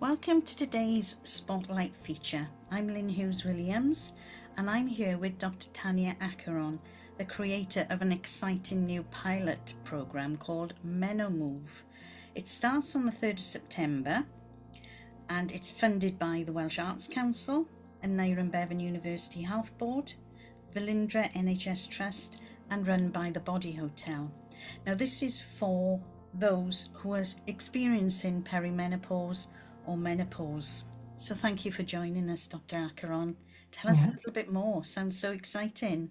Welcome to today's Spotlight feature. I'm Lynne Hughes-Williams and I'm here with Dr. Thania Acaron, the creator of an exciting new pilot program called MenoMove. It starts on the 3rd of September and it's funded by the Welsh Arts Council, Aneurin Bevan University Health Board, Velindre NHS Trust and run by the Body Hotel. Now this is for those who are experiencing perimenopause or menopause. So thank you for joining us, Dr. Acaron. Tell us a little bit more. Sounds so exciting.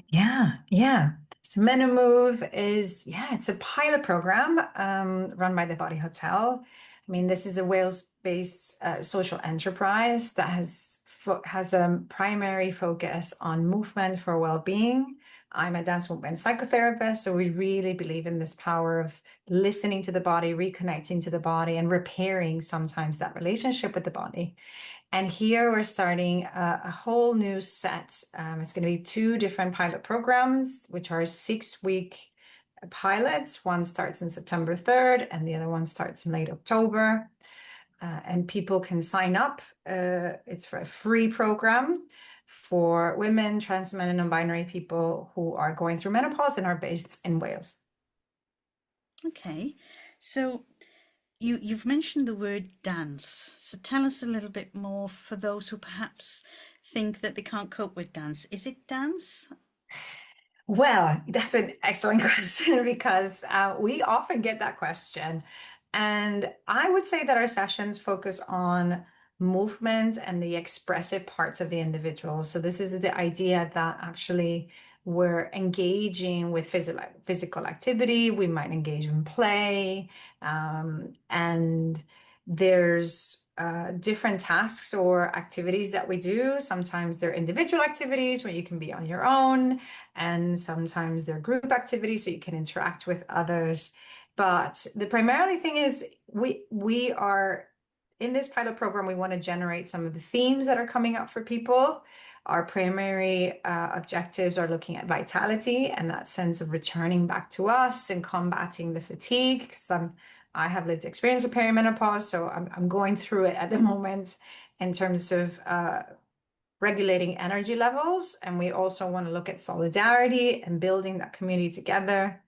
Yeah. So MenoMove is, it's a pilot program run by the Body Hotel. I mean, this is a Wales-based social enterprise that has a primary focus on movement for well-being. I'm a dance movement psychotherapist, so we really believe in this power of listening to the body, reconnecting to the body, and repairing sometimes that relationship with the body. And here we're starting a whole new set. It's going to be 2 different pilot programs, which are 6-week pilots. One starts in September 3rd, and the other one starts in late October. And people can sign up. It's for a free program for women, trans men, and non-binary people who are going through menopause and are based in Wales. Okay, so you've mentioned the word dance. So tell us a little bit more for those who perhaps think that they can't cope with dance. Is it dance? Well, that's an excellent question because we often get that question. And I would say that our sessions focus on movement and the expressive parts of the individual. So this is the idea that actually we're engaging with physical activity. We might engage in play, and there's different tasks or activities that we do. Sometimes they're individual activities where you can be on your own, and sometimes they're group activities so you can interact with others. But the primarily thing is we are in this pilot program, we want to generate some of the themes that are coming up for people. Our primary objectives are looking at vitality and that sense of returning back to us and combating the fatigue, because I have lived experience of perimenopause, so I'm going through it at the moment in terms of regulating energy levels. And we also want to look at solidarity and building that community together.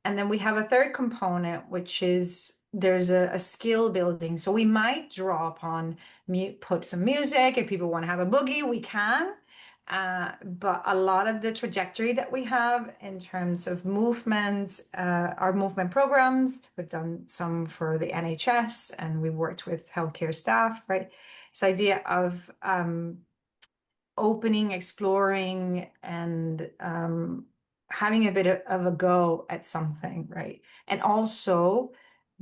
And then we have a third component, which is there's a skill building. So we might draw upon, put some music. If people want to have a boogie, we can. But a lot of the trajectory that we have in terms of movement, our movement programs, we've done some for the NHS and we've worked with healthcare staff, right? This idea of opening, exploring, and having a bit of a go at something, right? And also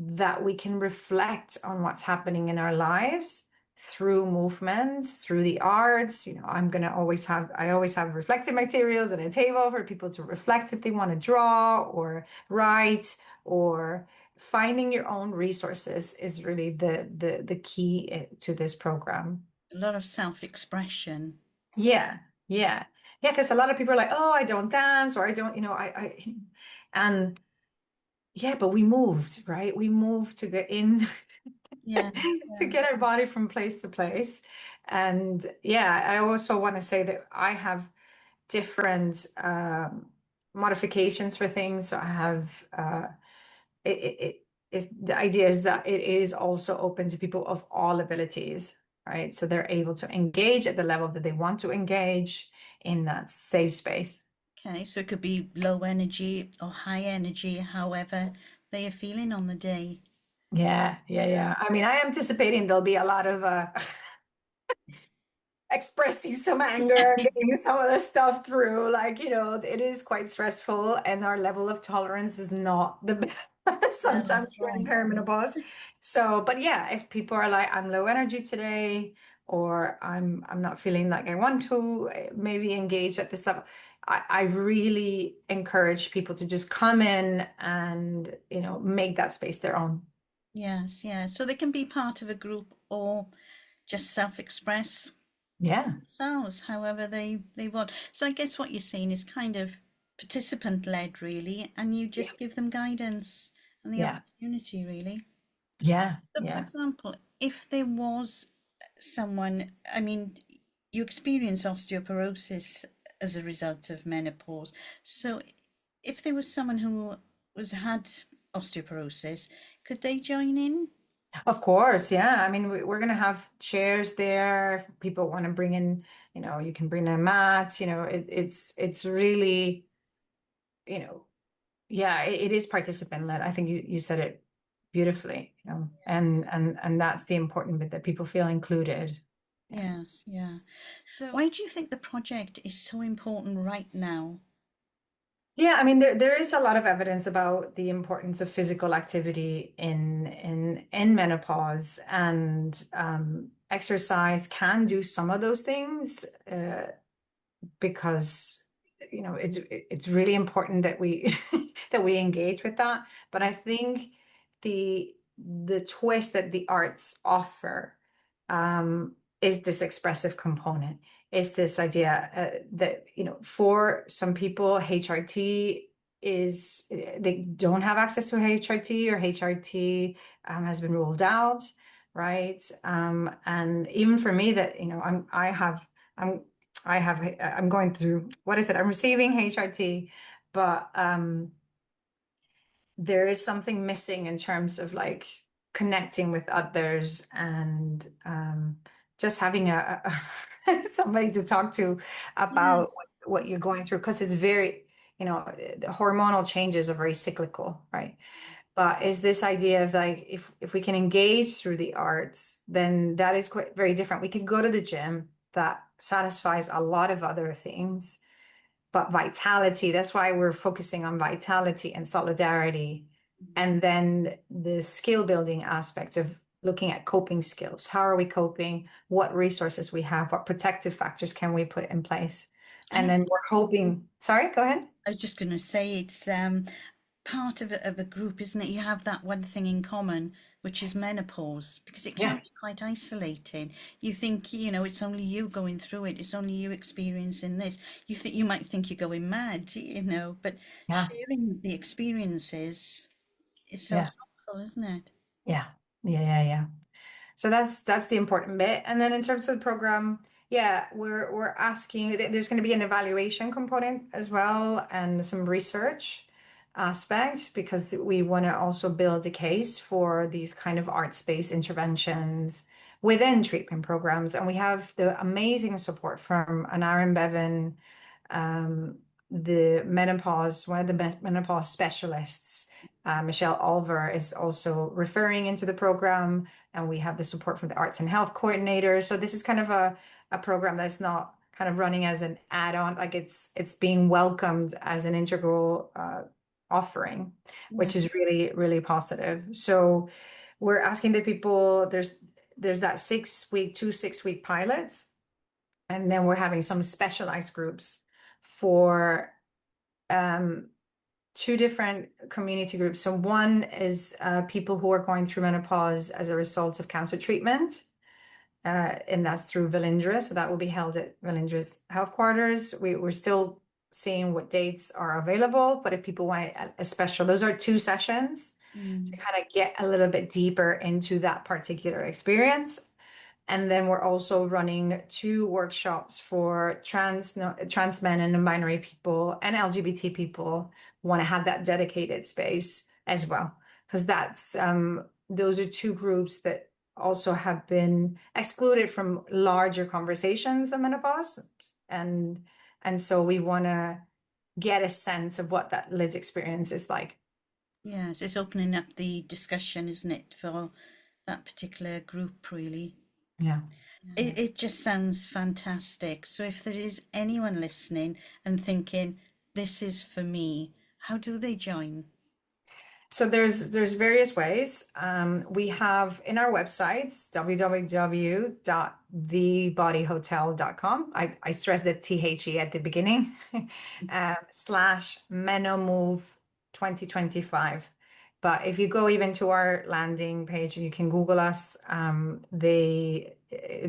that we can reflect on what's happening in our lives through movements, through the arts. You know, I always have reflective materials and a table for people to reflect if they want to draw or write, or finding your own resources is really the key to this program. A lot of self-expression. Yeah, yeah. Yeah, because a lot of people are like, oh, I don't dance, or I don't, and yeah, but we moved, right? We moved to get in, Yeah. to get our body from place to place. And yeah, I also want to say that I have different modifications for things. So I have, the idea is that it is also open to people of all abilities, right? So they're able to engage at the level that they want to engage in that safe space. Okay, so it could be low energy or high energy, however they are feeling on the day. Yeah. I mean, I'm anticipating there'll be a lot of expressing some anger, getting some of the stuff through. Like, it is quite stressful, and our level of tolerance is not the best No, sometimes that's during right. perimenopause. So, but yeah, if people are like, I'm low energy today, or I'm not feeling like I want to maybe engage at this level, I really encourage people to just come in and, make that space their own. Yes, yeah. So they can be part of a group or just self-express Yeah, themselves however they want. So I guess what you're saying is kind of participant-led, really, and you yeah, just give them guidance and the yeah, opportunity, really. yeah, So, for yeah. example, if there was someone, I mean, you experience osteoporosis as a result of menopause. So if there was someone who was had osteoporosis, could they join in? Of course, yeah. I mean, we're going to have chairs there. If people want to bring in, you can bring in mats. It's really, you know, yeah, it is participant led. I think you said it beautifully, and that's the important bit, that people feel included. Yeah. Yes, yeah. So why do you think the project is so important right now? Yeah, I mean, there is a lot of evidence about the importance of physical activity in menopause, and exercise can do some of those things, because it's really important that we that we engage with that. But I think the twist that the arts offer, is this expressive component. Is this idea, that for some people HRT is, they don't have access to HRT, or HRT has been ruled out, right? And even for me, that I'm I'm going through, what is it? I'm receiving HRT, but there is something missing in terms of like connecting with others, and just having somebody to talk to Yeah, about what you're going through, because it's very, the hormonal changes are very cyclical, right? But is this idea of like, if we can engage through the arts, then that is quite very different. We can go to the gym, that satisfies a lot of other things, but vitality, that's why we're focusing on vitality and solidarity. And then the skill building aspect of looking at coping skills. How are we coping? What resources we have? What protective factors can we put in place? and And then we're hoping, sorry, go ahead. I was just going to say it's part of a group, isn't it? You have that one thing in common, which is menopause, because it can Yeah, be quite isolating. You think, it's only you going through it, it's only you experiencing this. You might think you're going mad, but yeah, sharing the experiences is so yeah, helpful, isn't it? yeah, yeah. So that's the important bit. And then in terms of the program, yeah, we're asking, there's going to be an evaluation component as well, and some research aspects, because we want to also build a case for these kind of arts-based interventions within treatment programs. And we have the amazing support from Aneurin, Bevan, the menopause, one of the menopause specialists. Michelle Olver is also referring into the program, and we have the support from the arts and health coordinator. So this is kind of a program that's not kind of running as an add-on, like it's being welcomed as an integral offering, Yeah. which is really, really positive. So we're asking the people, there's that 6 week, 6 week pilots, and then we're having some specialized groups for um, two different community groups. So one is people who are going through menopause as a result of cancer treatment, and that's through Velindre. So that will be held at Velindre's health quarters. We're still seeing what dates are available, but if people want a special, those are 2 sessions to Mm. kind of get a little bit deeper into that particular experience. And then we're also running 2 workshops for trans men and non-binary people and LGBT people who want to have that dedicated space as well. Because those are 2 groups that also have been excluded from larger conversations on menopause. And so we want to get a sense of what that lived experience is like. Yes, it's opening up the discussion, isn't it, for that particular group, really. Yeah. It just sounds fantastic. So if there is anyone listening and thinking, this is for me, how do they join? So there's various ways. We have in our websites www.thebodyhotel.com. I stress the THE at the beginning, slash MenoMove 2025. But if you go even to our landing page, you can Google us. In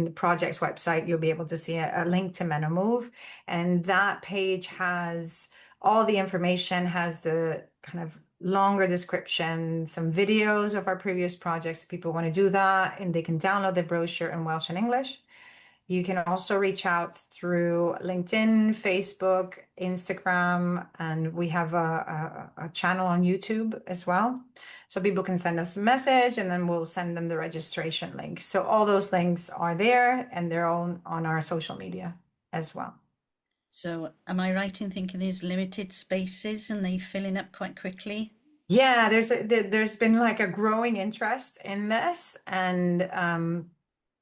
the project's website, you'll be able to see a link to MenoMove, and that page has all the information, has the kind of longer description, some videos of our previous projects if people want to do that, and they can download the brochure in Welsh and English. You can also reach out through LinkedIn, Facebook, Instagram, and we have a channel on YouTube as well. So people can send us a message and then we'll send them the registration link. So all those links are there and they're on our social media as well. So, am I right in thinking there's limited spaces and they filling up quite quickly? Yeah, there's been like a growing interest in this, and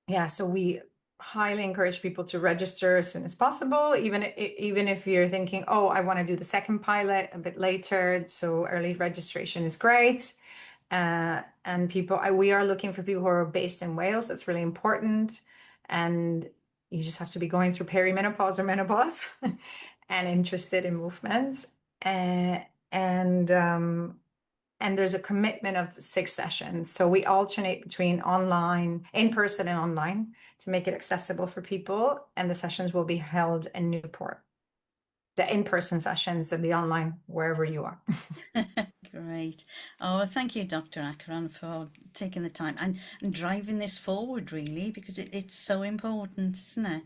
yeah, so we highly encourage people to register as soon as possible, even if you're thinking, oh, I want to do the second pilot a bit later. So early registration is great. And we are looking for people who are based in Wales. That's really important. And you just have to be going through perimenopause or menopause and interested in movement. Uh, and and there's a commitment of 6 sessions. So we alternate between online, in person and online to make it accessible for people. And the sessions will be held in Newport, the in-person sessions and the online, wherever you are. Great. Oh, thank you, Dr. Acaron, for taking the time and driving this forward, really, because it's so important, isn't it?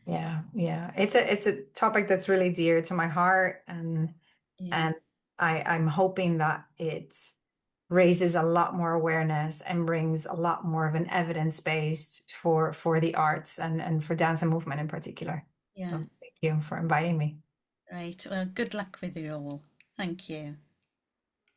Yeah, yeah. It's a topic that's really dear to my heart, and Yeah, and I'm hoping that it raises a lot more awareness and brings a lot more of an evidence base for the arts and for dance and movement in particular. yeah. So thank you for inviting me. Right. Well, good luck with it all. Thank you.